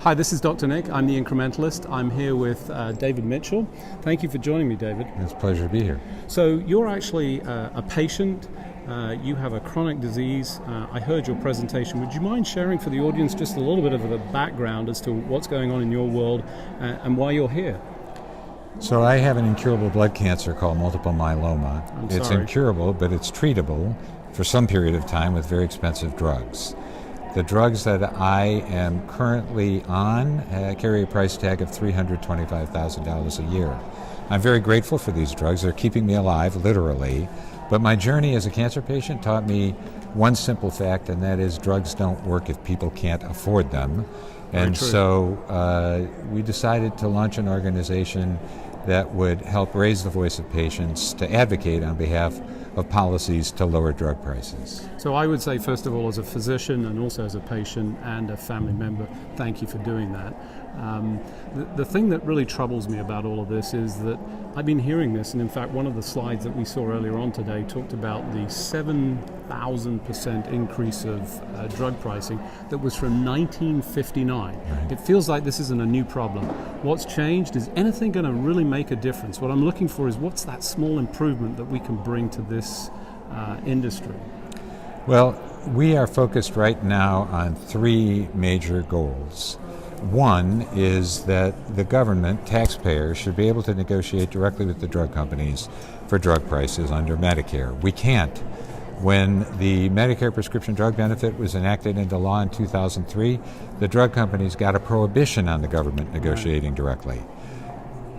Hi, this is Dr. Nick. I'm the Incrementalist. I'm here with David Mitchell. Thank you for joining me, David. It's a pleasure to be here. So you're actually a patient. You have a chronic disease. I heard your presentation. Would you mind sharing for the audience just a little bit of a background as to what's going on in your world and why you're here? So I have an incurable blood cancer called multiple myeloma. It's incurable, but it's treatable for some period of time with very expensive drugs. The drugs that I am currently on carry a price tag of $325,000 a year. I'm very grateful for these drugs. They're keeping me alive, literally. But my journey as a cancer patient taught me one simple fact, and that is drugs don't work if people can't afford them. And so we decided to launch an organization that would help raise the voice of patients to advocate on behalf of policies to lower drug prices. So I would say, first of all, as a physician and also as a patient and a family member, thank you for doing that. The thing that really troubles me about all of this is that I've been hearing this, and in fact one of the slides that we saw earlier on today talked about the 7,000% increase of drug pricing that was from 1959. Right. It feels like this isn't a new problem. What's changed? Is anything going to really make a difference? What I'm looking for is what's that small improvement that we can bring to this industry? Well, we are focused right now on three major goals. One is that the government, taxpayers, should be able to negotiate directly with the drug companies for drug prices under Medicare. We can't. When the Medicare prescription drug benefit was enacted into law in 2003, the drug companies got a prohibition on the government negotiating directly.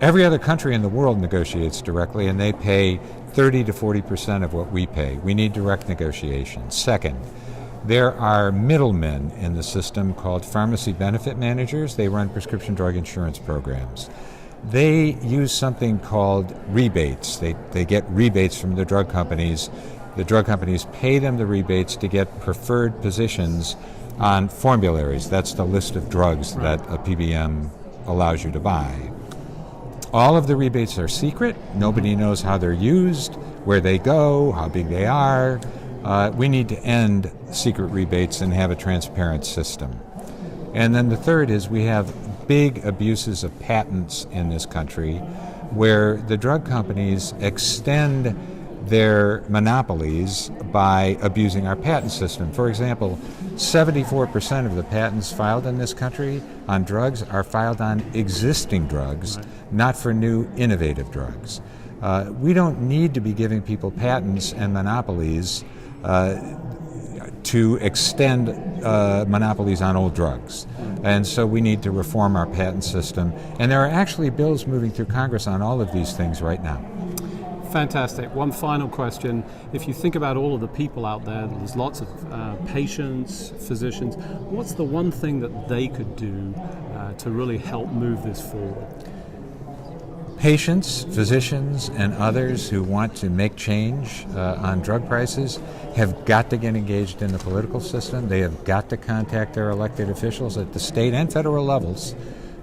Every other country in the world negotiates directly, and they pay 30 to 40% of what we pay. We need direct negotiation. Second, there are middlemen in the system called pharmacy benefit managers. They run prescription drug insurance programs. They use something called rebates. They get rebates from the drug companies. The drug companies pay them the rebates to get preferred positions on formularies. That's the list of drugs that a PBM allows you to buy. All of the rebates are secret. Nobody knows how they're used, where they go, how big they are. We need to end secret rebates and have a transparent system. And then the third is we have big abuses of patents in this country where the drug companies extend their monopolies by abusing our patent system. For example, 74% of the patents filed in this country on drugs are filed on existing drugs, not for new innovative drugs. We don't need to be giving people patents and monopolies to extend monopolies on old drugs. And so we need to reform our patent system. And there are actually bills moving through Congress on all of these things right now. Fantastic. One final question. If you think about all of the people out there's lots of patients, physicians. What's the one thing that they could do to really help move this forward? Patients, physicians, and others who want to make change on drug prices have got to get engaged in the political system. They have got to contact their elected officials at the state and federal levels,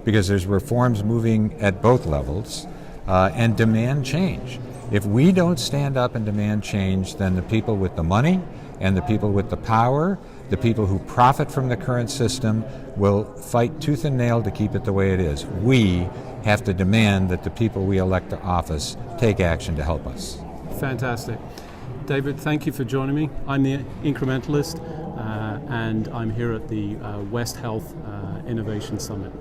because there's reforms moving at both levels, and demand change. If we don't stand up and demand change, then the people with the money and the people with the power, the people who profit from the current system, will fight tooth and nail to keep it the way it is. We have to demand that the people we elect to office take action to help us. Fantastic. David, thank you for joining me. I'm the Incrementalist, and I'm here at the West Health Innovation Summit.